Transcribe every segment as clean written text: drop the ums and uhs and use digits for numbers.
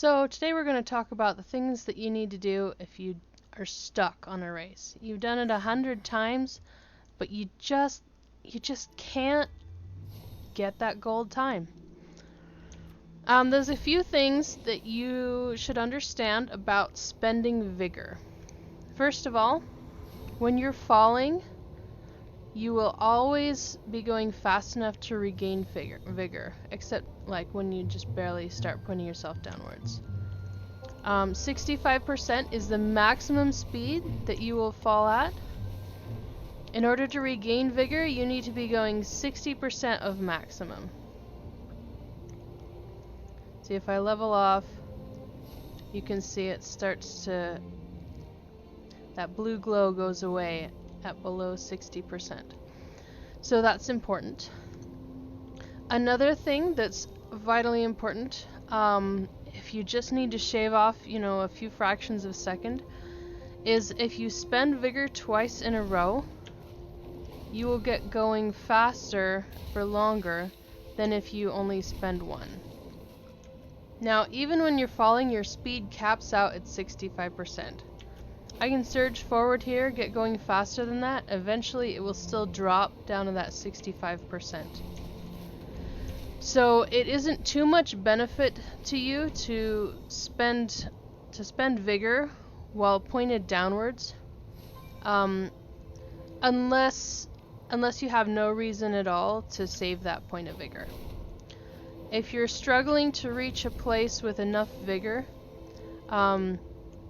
So today we're going to talk about the things that you need to do if you are stuck on a race. You've done it 100 times, but you just can't get that gold time. There's a few things that you should understand about spending vigor. First of all, when you're falling, you will always be going fast enough to regain vigor, except like when you just barely start putting yourself downwards. 65% is the maximum speed that you will fall at. In order to regain vigor, you need to be going 60% of maximum. See, if I level off, you can see it starts to, that blue glow goes away at below 60%. So that's important. Another thing that's vitally important, if you just need to shave off, a few fractions of a second, is if you spend vigor twice in a row, you will get going faster for longer than if you only spend one. Now, even when you're falling, your speed caps out at 65%. I can surge forward here, get going faster than that. Eventually, it will still drop down to that 65%. So it isn't too much benefit to you to spend vigor while pointed downwards, unless you have no reason at all to save that point of vigor. If you're struggling to reach a place with enough vigor,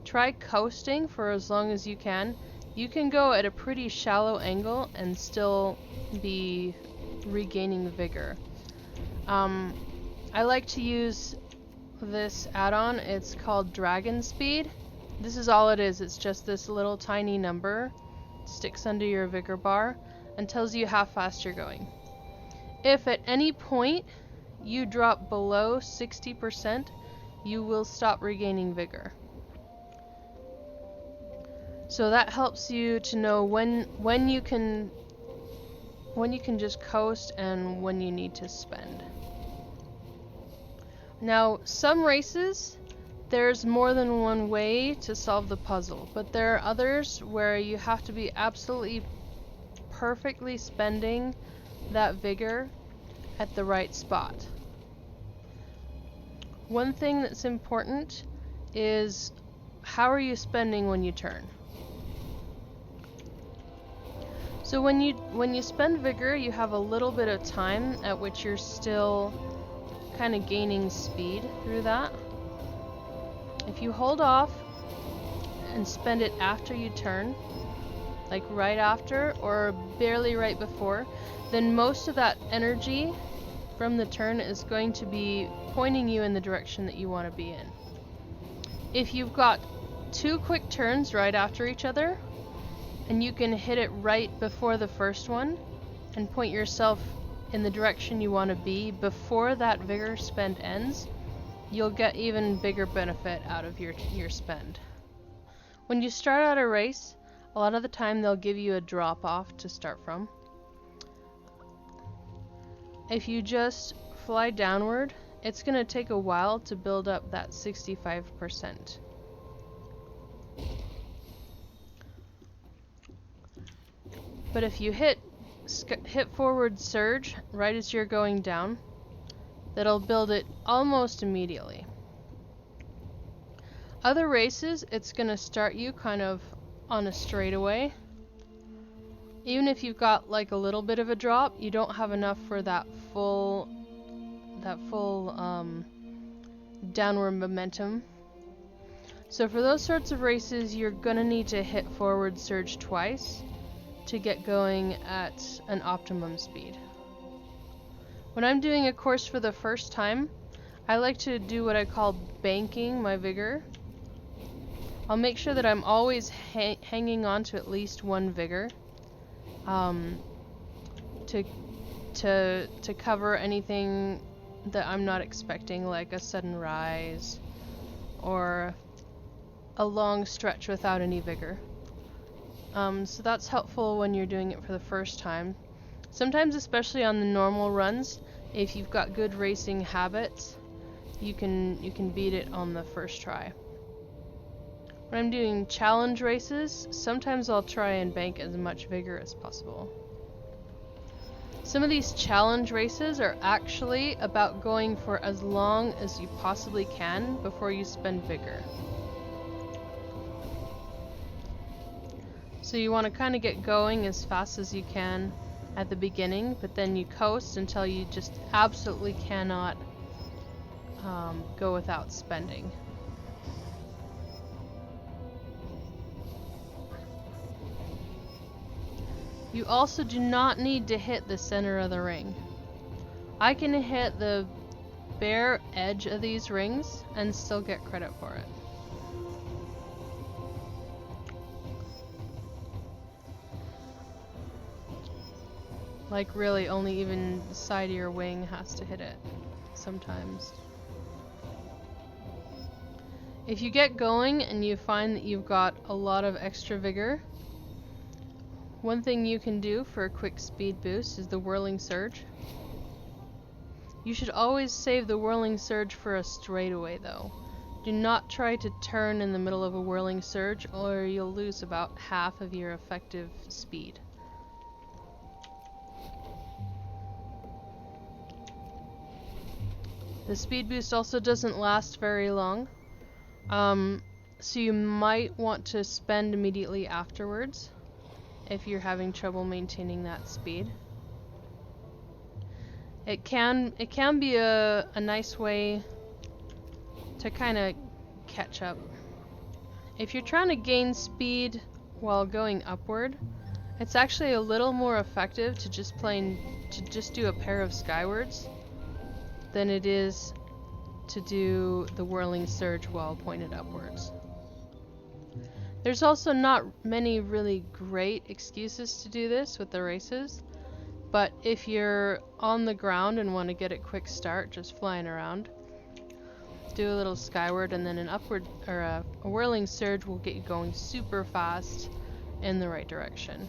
try coasting for as long as you can. You can go at a pretty shallow angle and still be regaining vigor. I like to use this add-on. It's called DragonSpeed. This is all it is. It's just this little tiny number. It sticks under your vigor bar and tells you how fast you're going. If at any point you drop below 60%, you will stop regaining vigor. So that helps you to know when you can just coast and when you need to spend. Now, some races, there's more than one way to solve the puzzle, but there are others where you have to be absolutely perfectly spending that vigor at the right spot. One thing that's important is how are you spending when you turn? So when you spend vigor, you have a little bit of time at which you're still kind of gaining speed through that. If you hold off and spend it after you turn, like right after or barely right before, then most of that energy from the turn is going to be pointing you in the direction that you want to be in. If you've got two quick turns right after each other, and you can hit it right before the first one and point yourself in the direction you want to be before that vigor spend ends, you'll get even bigger benefit out of your spend. When you start out a race, a lot of the time they'll give you a drop off to start from. If you just fly downward, it's going to take a while to build up that 65%. But if you hit forward surge right as you're going down, that'll build it almost immediately. Other races, it's going to start you kind of on a straightaway. Even if you've got like a little bit of a drop, you don't have enough for that full downward momentum. So for those sorts of races, you're going to need to hit forward surge twice to get going at an optimum speed. When I'm doing a course for the first time, I like to do what I call banking my vigor. I'll make sure that I'm always hanging on to at least one vigor to cover anything that I'm not expecting, like a sudden rise or a long stretch without any vigor. So that's helpful when you're doing it for the first time. Sometimes, especially on the normal runs, if you've got good racing habits, you can beat it on the first try. When I'm doing challenge races, sometimes I'll try and bank as much vigor as possible. Some of these challenge races are actually about going for as long as you possibly can before you spend vigor. So you want to kind of get going as fast as you can at the beginning, but then you coast until you just absolutely cannot go without spending. You also do not need to hit the center of the ring. I can hit the bare edge of these rings and still get credit for it. Like really only even the side of your wing has to hit it sometimes. If you get going and you find that you've got a lot of extra vigor, one thing you can do for a quick speed boost is the Whirling Surge. You should always save the Whirling Surge for a straightaway though. Do not try to turn in the middle of a Whirling Surge or you'll lose about half of your effective speed. The speed boost also doesn't last very long, so you might want to spend immediately afterwards if you're having trouble maintaining that speed. It can be a nice way to kind of catch up. If you're trying to gain speed while going upward, it's actually a little more effective to just do a pair of skywards than it is to do the Whirling Surge while pointed upwards. There's also not many really great excuses to do this with the races, but if you're on the ground and want to get a quick start just flying around, do a little skyward and then an upward or a Whirling Surge will get you going super fast in the right direction.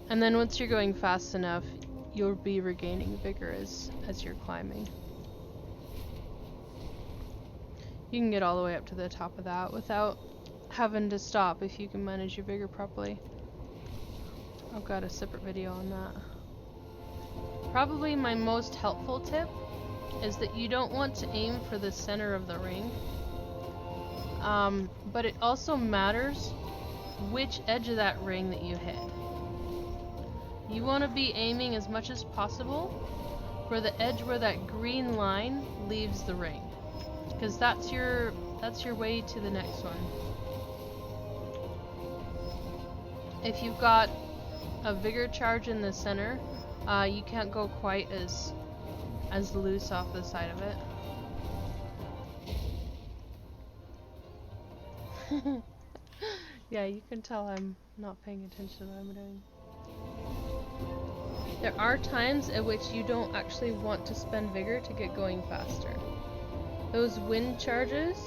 And then once you're going fast enough, you'll be regaining vigor as you're climbing. You can get all the way up to the top of that without having to stop if you can manage your vigor properly. I've got a separate video on that. Probably my most helpful tip is that you don't want to aim for the center of the ring, but it also matters which edge of that ring that you hit. You want to be aiming as much as possible for the edge where that green line leaves the ring, because that's your way to the next one. If you've got a vigor charge in the center, you can't go quite as loose off the side of it. Yeah, you can tell I'm not paying attention to what I'm doing. There are times at which you don't actually want to spend vigor to get going faster. Those wind charges,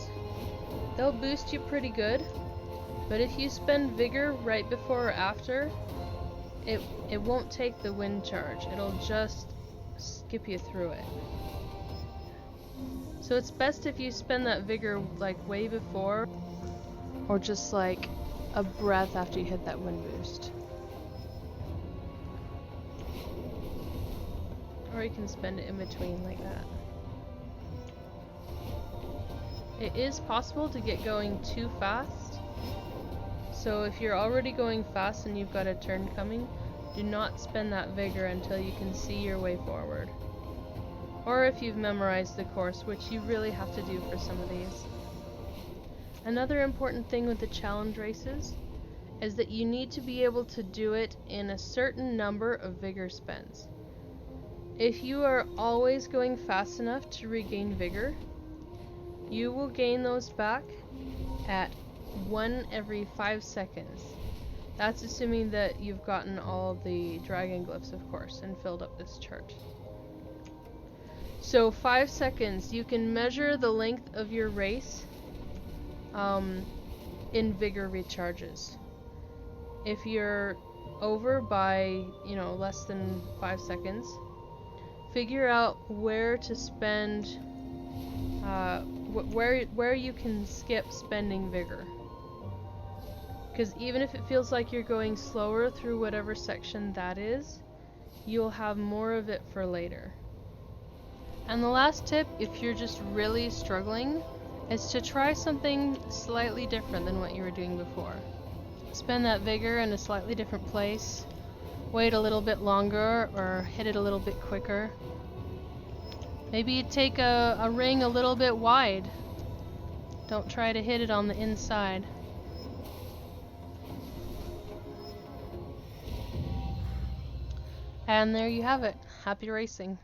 they'll boost you pretty good, but if you spend vigor right before or after, it won't take the wind charge. It'll just skip you through it. So it's best if you spend that vigor like way before, or just like a breath after you hit that wind boost. Or you can spend it in between like that. It is possible to get going too fast, so if you're already going fast and you've got a turn coming, do not spend that vigor until you can see your way forward. Or if you've memorized the course, which you really have to do for some of these. Another important thing with the challenge races is that you need to be able to do it in a certain number of vigor spends. If you are always going fast enough to regain vigor, you will gain those back at 1 every 5 seconds. That's assuming that you've gotten all the dragon glyphs, of course, and filled up this chart. So 5 seconds, you can measure the length of your race in vigor recharges. If you're over by, less than 5 seconds, figure out where to spend where you can skip spending vigor. Because even if it feels like you're going slower through whatever section that is, you'll have more of it for later. And the last tip, if you're just really struggling, is to try something slightly different than what you were doing before. Spend that vigor in a slightly different place, wait a little bit longer, or hit it a little bit quicker. Maybe take a ring a little bit wide. Don't try to hit it on the inside. And there you have it. Happy racing.